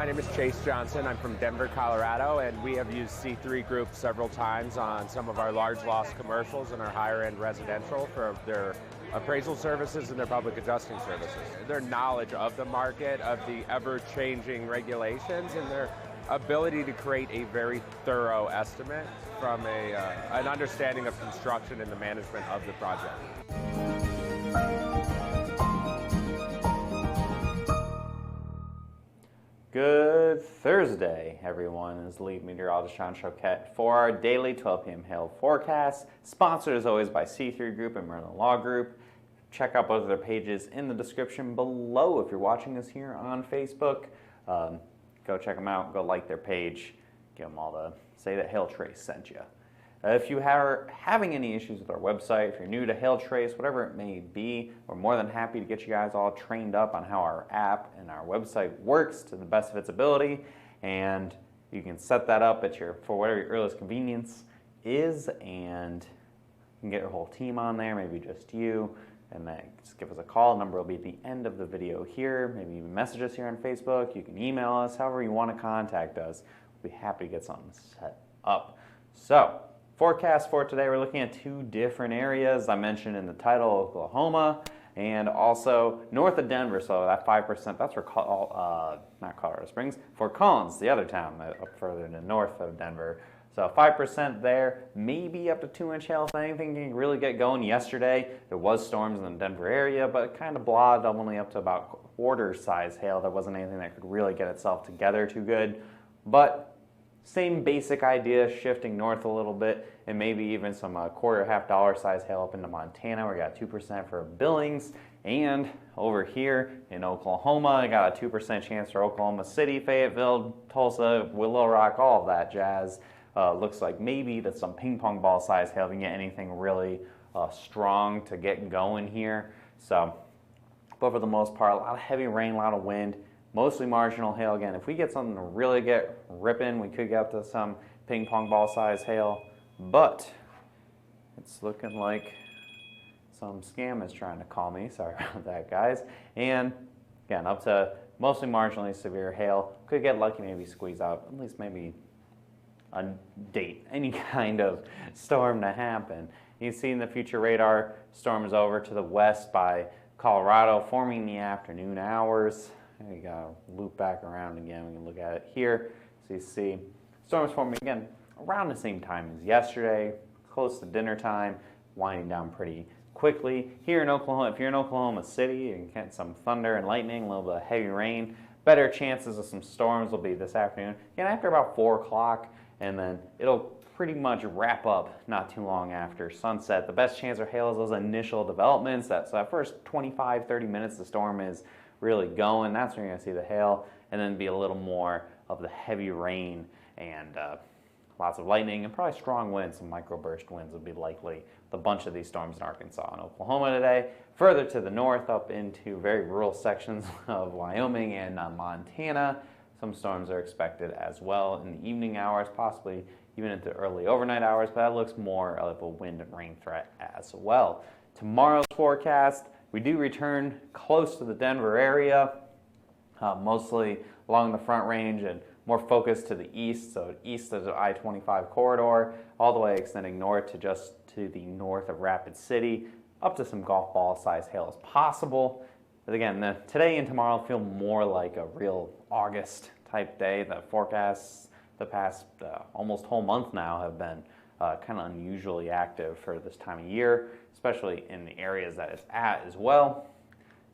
name is Chase Johnson. I'm from Denver, Colorado, and we have used C3 Group several times on some of our large loss commercials and our higher end residential for their appraisal services and their public adjusting services. Their knowledge of the market, of the ever-changing regulations, and their ability to create a very thorough estimate from an understanding of construction and the management of the project. Good Thursday, everyone. It's lead meteorologist Sean Choquette for our daily 12 p.m. hail forecast, sponsored as always by C3 Group and Marginal Law Group. Check out both of their pages in the description below if you're watching us here on Facebook. Go check them out. Go like their page. Give them all the say that Hail Trace sent you. If you are having any issues with our website, if you're new to Hail Trace, whatever it may be, we're more than happy to get you guys all trained up on how our app and our website works to the best of its ability. And you can set that up at for whatever your earliest convenience is, and you can get your whole team on there, maybe just you, and then just give us a call. The number will be at the end of the video here. Maybe you can message us here on Facebook. You can email us, however you want to contact us. We'll be happy to get something set up. So, forecast for today, we're looking at two different areas. I mentioned in the title, Oklahoma, and also north of Denver. So that 5%, that's for not Colorado Springs, Fort Collins, the other town up further in the north of Denver. So 5% there, maybe up to 2-inch hail if anything can really get going. Yesterday, there was storms in the Denver area, but it kind of blotted only up to about quarter-size hail. There wasn't anything that could really get itself together too good. But same basic idea, shifting north a little bit, and maybe even some quarter, $half size hail up into Montana. We got 2% for Billings, and over here in Oklahoma, I got a 2% chance for Oklahoma City, Fayetteville, Tulsa, Willow Rock, all of that jazz. Looks like maybe that's some ping pong ball size hail. If you can get anything really strong to get going here. So, but for the most part, a lot of heavy rain, a lot of wind. Mostly marginal hail again. If we get something to really get ripping, we could get up to some ping pong ball size hail, but it's looking like some scam is trying to call me. Sorry about that, guys. And again, up to mostly marginally severe hail. Could get lucky, maybe squeeze out at least maybe a date, any kind of storm to happen. You can see in the future radar, storm is over to the west by Colorado, forming in the afternoon hours. We got to loop back around again. We can look at it here. So you see storms forming again around the same time as yesterday, close to dinner time, winding down pretty quickly. Here in Oklahoma, if you're in Oklahoma City and get some thunder and lightning, a little bit of heavy rain, better chances of some storms will be this afternoon. Again, after about 4 o'clock, and then it'll pretty much wrap up not too long after sunset. The best chance of hail is those initial developments. So that first 25, 30 minutes the storm is really going, that's when you're going to see the hail, and then be a little more of the heavy rain and lots of lightning and probably strong winds. Some microburst winds would be likely with a bunch of these storms in Arkansas and Oklahoma today. Further to the north, up into very rural sections of Wyoming and Montana, some storms are expected as well in the evening hours, possibly even into early overnight hours, but that looks more of a wind and rain threat as well. Tomorrow's forecast, we do return close to the Denver area, mostly along the Front Range and more focused to the east, so east of the I-25 corridor, all the way extending north to just to the north of Rapid City, up to some golf ball size hail as possible. But again, today and tomorrow feel more like a real August type day. The forecasts the past almost whole month now have been kind of unusually active for this time of year, especially in the areas that it's at as well.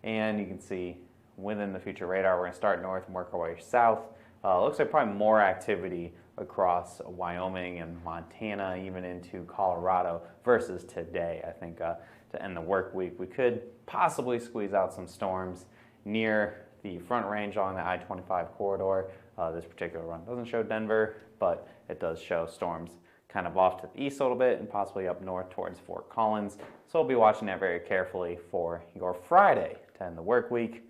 And you can see within the future radar, we're going to start north and work our way south. Looks like probably more activity across Wyoming and Montana, even into Colorado versus today. I think to end the work week, we could possibly squeeze out some storms near the Front Range along the I-25 corridor. This particular run doesn't show Denver, but it does show storms kind of off to the east a little bit and possibly up north towards Fort Collins. So we'll be watching that very carefully for your Friday to end the work week.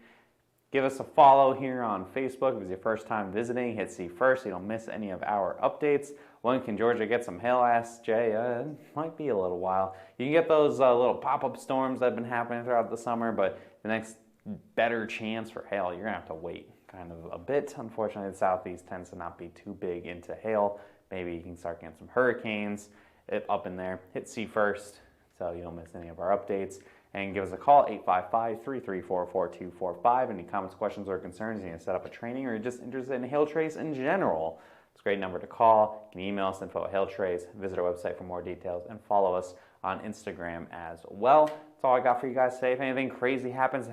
Give us a follow here on Facebook if it's your first time visiting. Hit see first so you don't miss any of our updates. When can Georgia get some hail? Asked Jay. It might be a little while. You can get those little pop-up storms that have been happening throughout the summer, but the next better chance for hail, you're going to have to wait kind of a bit. Unfortunately, the southeast tends to not be too big into hail. Maybe you can start getting some hurricanes up in there. Hit C first so you don't miss any of our updates. And give us a call, 855-334-4245. Any comments, questions, or concerns, you need to set up a training, or you're just interested in hail trace in general. It's a great number to call. You can email us, info@hailtrace. Visit our website for more details, and follow us on Instagram as well. That's all I got for you guys today. If anything crazy happens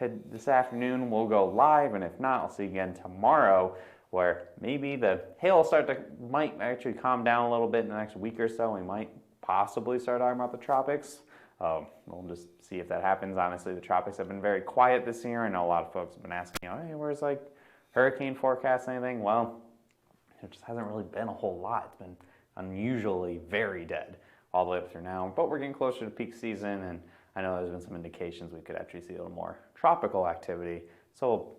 this afternoon, we'll go live, and if not, I'll see you again tomorrow, where maybe the hail might actually calm down a little bit in the next week or so. We might possibly start talking about the tropics. We'll just see if that happens. Honestly, the tropics have been very quiet this year. I know a lot of folks have been asking, hey, where's like hurricane forecast, anything? Well, it just hasn't really been a whole lot. It's been unusually very dead all the way up through now. But we're getting closer to peak season, and I know there's been some indications we could actually see a little more tropical activity. So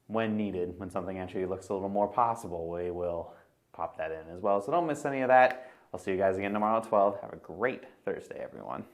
when needed, when something actually looks a little more possible, we will pop that in as well. So don't miss any of that. I'll see you guys again tomorrow at 12. Have a great Thursday, everyone.